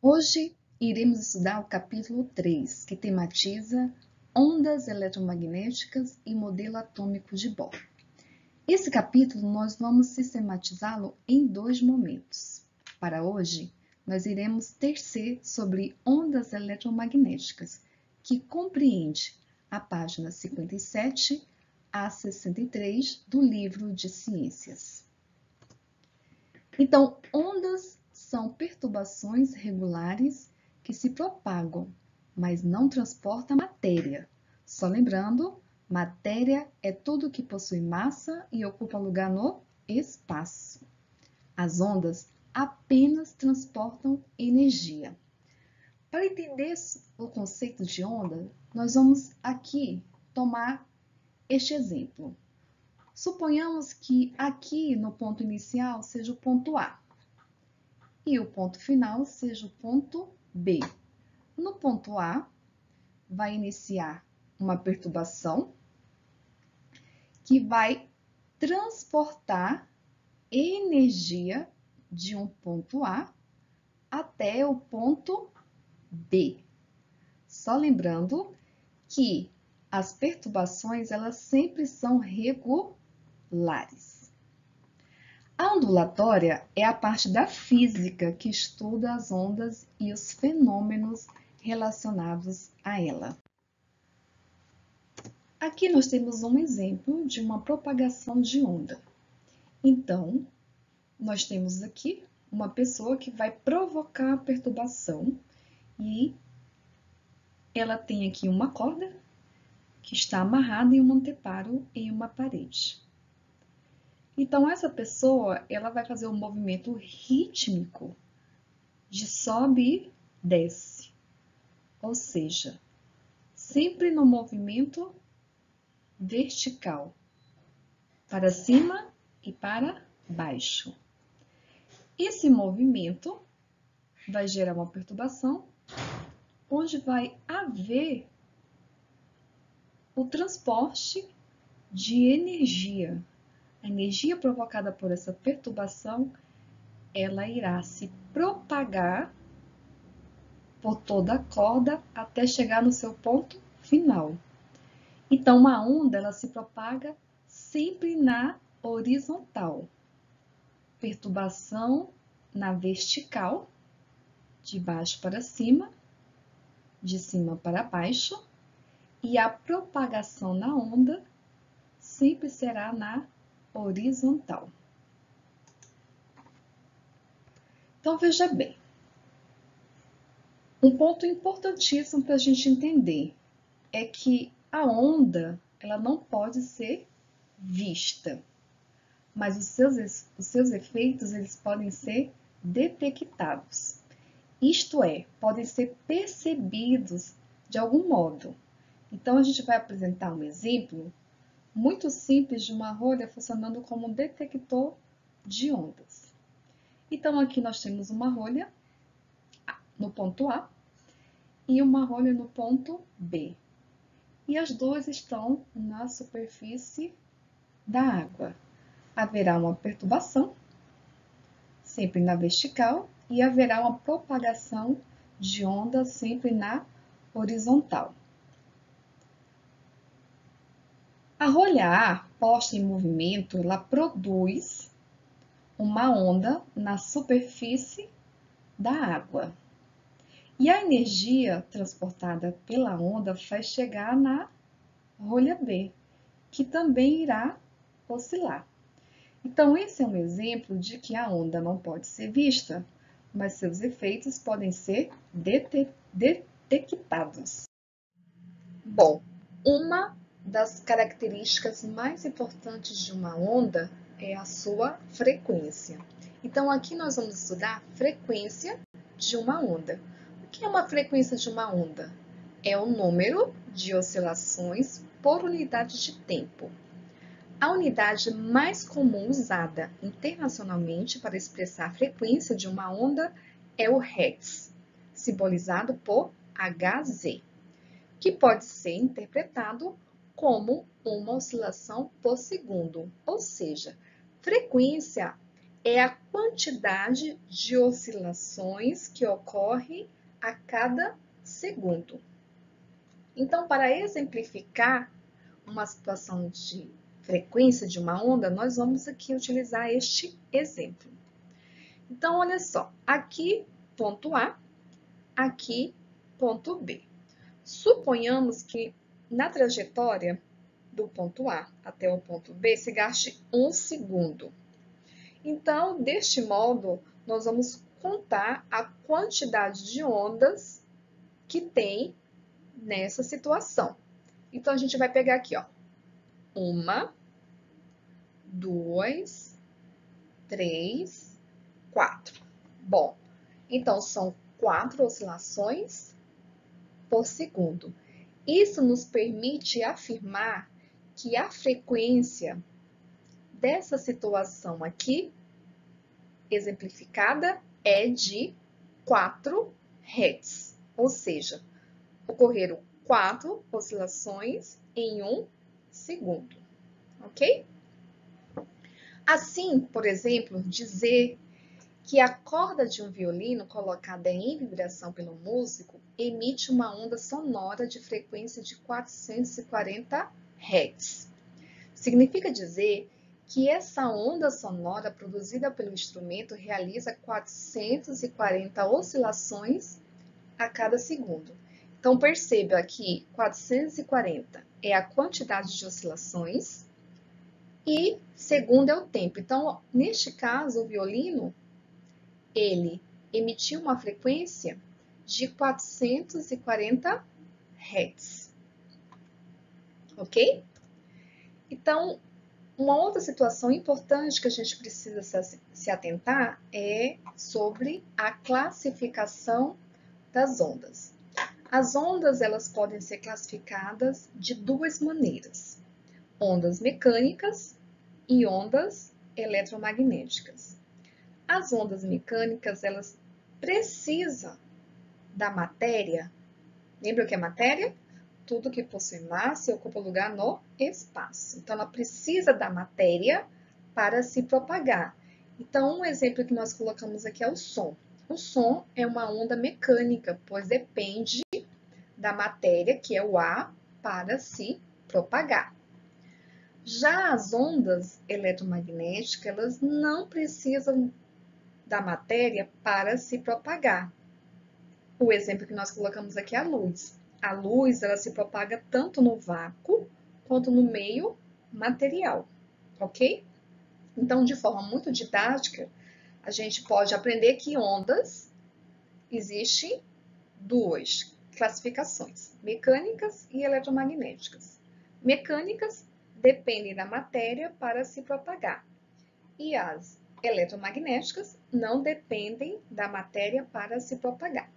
Hoje iremos estudar o capítulo 3, que tematiza ondas eletromagnéticas e modelo atômico de Bohr. Esse capítulo nós vamos sistematizá-lo em dois momentos. Para hoje, nós iremos tecer sobre ondas eletromagnéticas, que compreende a página 57 a 63 do livro de Ciências. Então, ondas são perturbações regulares que se propagam, mas não transportam matéria. Só lembrando, matéria é tudo que possui massa e ocupa lugar no espaço. As ondas apenas transportam energia. Para entender o conceito de onda, nós vamos aqui tomar este exemplo. Suponhamos que aqui no ponto inicial seja o ponto A e o ponto final seja o ponto B. No ponto A, vai iniciar uma perturbação que vai transportar energia de um ponto A até o ponto B. Só lembrando que as perturbações elas sempre são regulares. A ondulatória é a parte da física que estuda as ondas e os fenômenos relacionados a ela. Aqui nós temos um exemplo de uma propagação de onda. Então, nós temos aqui uma pessoa que vai provocar a perturbação e ela tem aqui uma corda que está amarrada em um anteparo em uma parede. Então, essa pessoa, ela vai fazer um movimento rítmico de sobe e desce. Ou seja, sempre no movimento vertical, para cima e para baixo. Esse movimento vai gerar uma perturbação, onde vai haver o transporte de energia. A energia provocada por essa perturbação, ela irá se propagar por toda a corda até chegar no seu ponto final. Então, uma onda ela se propaga sempre na horizontal. Perturbação na vertical, de baixo para cima, de cima para baixo, e a propagação na onda sempre será na horizontal. Então, veja bem, um ponto importantíssimo para a gente entender é que a onda ela não pode ser vista, mas os seus efeitos eles podem ser detectados. Isto é, podem ser percebidos de algum modo. Então, a gente vai apresentar um exemplo muito simples de uma rolha funcionando como um detector de ondas. Então, aqui nós temos uma rolha no ponto A e uma rolha no ponto B. E as duas estão na superfície da água. Haverá uma perturbação, sempre na vertical, e haverá uma propagação de onda sempre na horizontal. A rolha A, posta em movimento, ela produz uma onda na superfície da água. E a energia transportada pela onda vai chegar na rolha B, que também irá oscilar. Então, esse é um exemplo de que a onda não pode ser vista, mas seus efeitos podem ser detectados. Bom, uma das características mais importantes de uma onda é a sua frequência. Então, aqui nós vamos estudar a frequência de uma onda. O que é uma frequência de uma onda? É o número de oscilações por unidade de tempo. A unidade mais comum usada internacionalmente para expressar a frequência de uma onda é o Hertz, simbolizado por Hz, que pode ser interpretado como uma oscilação por segundo, ou seja, frequência é a quantidade de oscilações que ocorre a cada segundo. Então, para exemplificar uma situação de frequência de uma onda, nós vamos aqui utilizar este exemplo. Então, olha só, aqui ponto A, aqui ponto B. Suponhamos que na trajetória do ponto A até o ponto B se gaste 1 segundo. Então, deste modo, nós vamos contar a quantidade de ondas que tem nessa situação. Então, a gente vai pegar aqui, ó, 1, 2, 3, 4. Bom, então são 4 oscilações por segundo. Isso nos permite afirmar que a frequência dessa situação aqui, exemplificada, é de 4 Hz, ou seja, ocorreram 4 oscilações em 1 segundo, ok? Assim, por exemplo, dizer que a corda de um violino colocada em vibração pelo músico emite uma onda sonora de frequência de 440 Hz. Significa dizer que essa onda sonora produzida pelo instrumento realiza 440 oscilações a cada segundo. Então, perceba que 440 é a quantidade de oscilações e segundo é o tempo. Então, neste caso, o violino, ele emitiu uma frequência de 440 Hz. Ok? Então, uma outra situação importante que a gente precisa se atentar é sobre a classificação das ondas. As ondas, elas podem ser classificadas de duas maneiras: ondas mecânicas e ondas eletromagnéticas. As ondas mecânicas, elas precisam da matéria. Lembra o que é matéria? Tudo que possui massa e ocupa lugar no espaço. Então, ela precisa da matéria para se propagar. Então, um exemplo que nós colocamos aqui é o som. O som é uma onda mecânica, pois depende da matéria, que é o ar, para se propagar. Já as ondas eletromagnéticas, elas não precisam da matéria para se propagar. O exemplo que nós colocamos aqui é a luz. A luz, ela se propaga tanto no vácuo quanto no meio material, ok? Então, de forma muito didática, a gente pode aprender que ondas existem duas classificações, mecânicas e eletromagnéticas. Mecânicas dependem da matéria para se propagar, e as eletromagnéticas não dependem da matéria para se propagar.